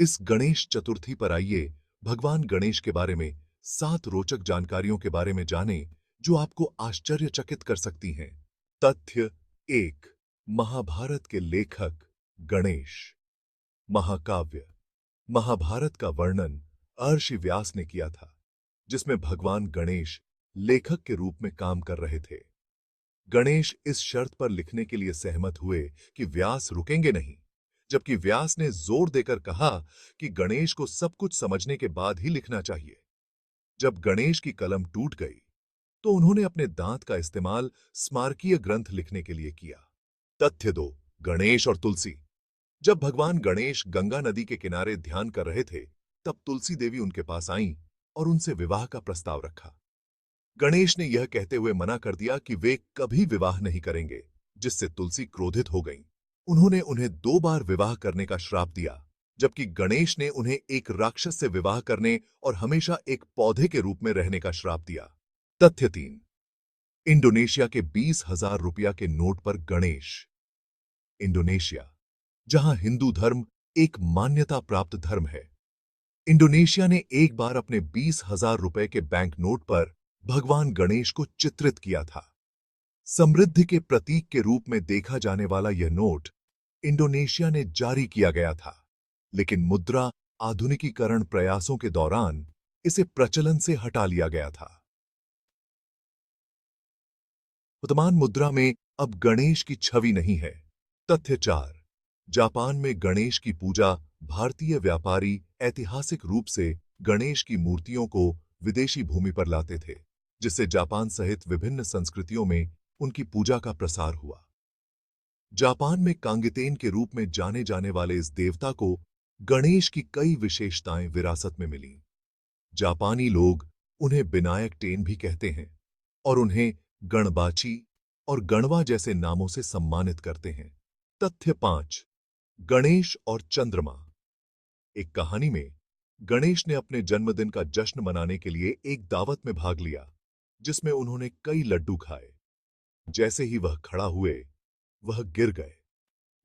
इस गणेश चतुर्थी पर आइए भगवान गणेश के बारे में 7 रोचक जानकारियों के बारे में जानें जो आपको आश्चर्यचकित कर सकती हैं। तथ्य 1। महाभारत के लेखक गणेश। महाकाव्य महाभारत का वर्णन महर्षि व्यास ने किया था, जिसमें भगवान गणेश लेखक के रूप में काम कर रहे थे। गणेश इस शर्त पर लिखने के लिए सहमत हुए कि व्यास रुकेंगे नहीं, जबकि व्यास ने जोर देकर कहा कि गणेश को सब कुछ समझने के बाद ही लिखना चाहिए। जब गणेश की कलम टूट गई, तो उन्होंने अपने दांत का इस्तेमाल स्मारकीय ग्रंथ लिखने के लिए किया। तथ्य 2। गणेश और तुलसी। जब भगवान गणेश गंगा नदी के किनारे ध्यान कर रहे थे, तब तुलसी देवी उनके पास आईं और उनसे विवाह का प्रस्ताव रखा। गणेश ने यह कहते हुए मना कर दिया कि वे कभी विवाह नहीं करेंगे, जिससे तुलसी क्रोधित हो गईं। उन्होंने उन्हें 2 बार विवाह करने का श्राप दिया, जबकि गणेश ने उन्हें एक राक्षस से विवाह करने और हमेशा एक पौधे के रूप में रहने का श्राप दिया। तथ्य 3। इंडोनेशिया के 20,000 रुपया के नोट पर गणेश। इंडोनेशिया, जहां हिंदू धर्म एक मान्यता प्राप्त धर्म है, इंडोनेशिया ने एक बार अपने 20,000 रुपए के बैंक नोट पर भगवान गणेश को चित्रित किया था। समृद्धि के प्रतीक के रूप में देखा जाने वाला यह नोट इंडोनेशिया ने जारी किया गया था, लेकिन मुद्रा आधुनिकीकरण प्रयासों के दौरान इसे प्रचलन से हटा लिया गया था। वर्तमान मुद्रा में अब गणेश की छवि नहीं है। तथ्य 4। जापान में गणेश की पूजा। भारतीय व्यापारी ऐतिहासिक रूप से गणेश की मूर्तियों को विदेशी भूमि पर लाते थे, जिससे जापान सहित विभिन्न संस्कृतियों में उनकी पूजा का प्रसार हुआ। जापान में कांगेतेन के रूप में जाने जाने वाले इस देवता को गणेश की कई विशेषताएं विरासत में मिलीं। जापानी लोग उन्हें विनायक टेन भी कहते हैं और उन्हें गणबाची और गणवा जैसे नामों से सम्मानित करते हैं। तथ्य 5। गणेश और चंद्रमा। एक कहानी में गणेश ने अपने जन्मदिन का जश्न मनाने के लिए एक दावत में भाग लिया, जिसमें उन्होंने कई लड्डू खाए। जैसे ही वह खड़ा हुए, वह गिर गए,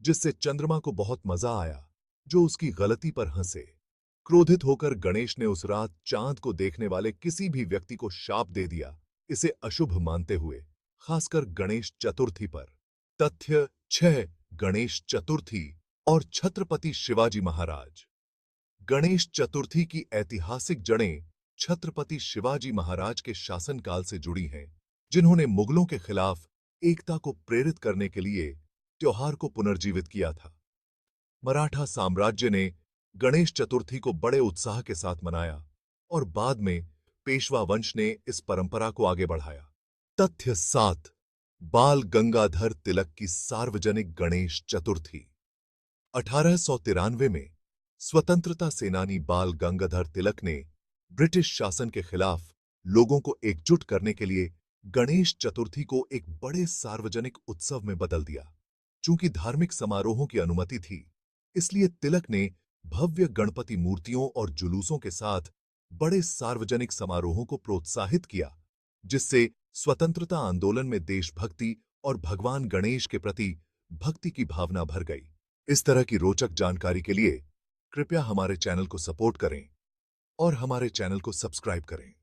जिससे चंद्रमा को बहुत मजा आया, जो उसकी गलती पर हंसे। क्रोधित होकर गणेश ने उस रात चांद को देखने वाले किसी भी व्यक्ति को शाप दे दिया, इसे अशुभ मानते हुए, खासकर गणेश चतुर्थी पर। तथ्य 6। गणेश चतुर्थी और छत्रपति शिवाजी महाराज। गणेश चतुर्थी की ऐतिहासिक जड़ें छत्रपति शिवाजी महाराज के शासनकाल से जुड़ी हैं, जिन्होंने मुगलों के खिलाफ एकता को प्रेरित करने के लिए त्योहार को पुनर्जीवित किया था। मराठा साम्राज्य ने गणेश चतुर्थी को बड़े उत्साह के साथ मनाया और बाद में पेशवा वंश ने इस परंपरा को आगे बढ़ाया। तथ्य 7। बाल गंगाधर तिलक की सार्वजनिक गणेश चतुर्थी। 1893 में स्वतंत्रता सेनानी बाल गंगाधर तिलक ने ब्रिटिश शासन के खिलाफ लोगों को एकजुट करने के लिए गणेश चतुर्थी को एक बड़े सार्वजनिक उत्सव में बदल दिया। चूंकि धार्मिक समारोहों की अनुमति थी, इसलिए तिलक ने भव्य गणपति मूर्तियों और जुलूसों के साथ बड़े सार्वजनिक समारोहों को प्रोत्साहित किया, जिससे स्वतंत्रता आंदोलन में देशभक्ति और भगवान गणेश के प्रति भक्ति की भावना भर गई। इस तरह की रोचक जानकारी के लिए कृपया हमारे चैनल को सपोर्ट करें और हमारे चैनल को सब्सक्राइब करें।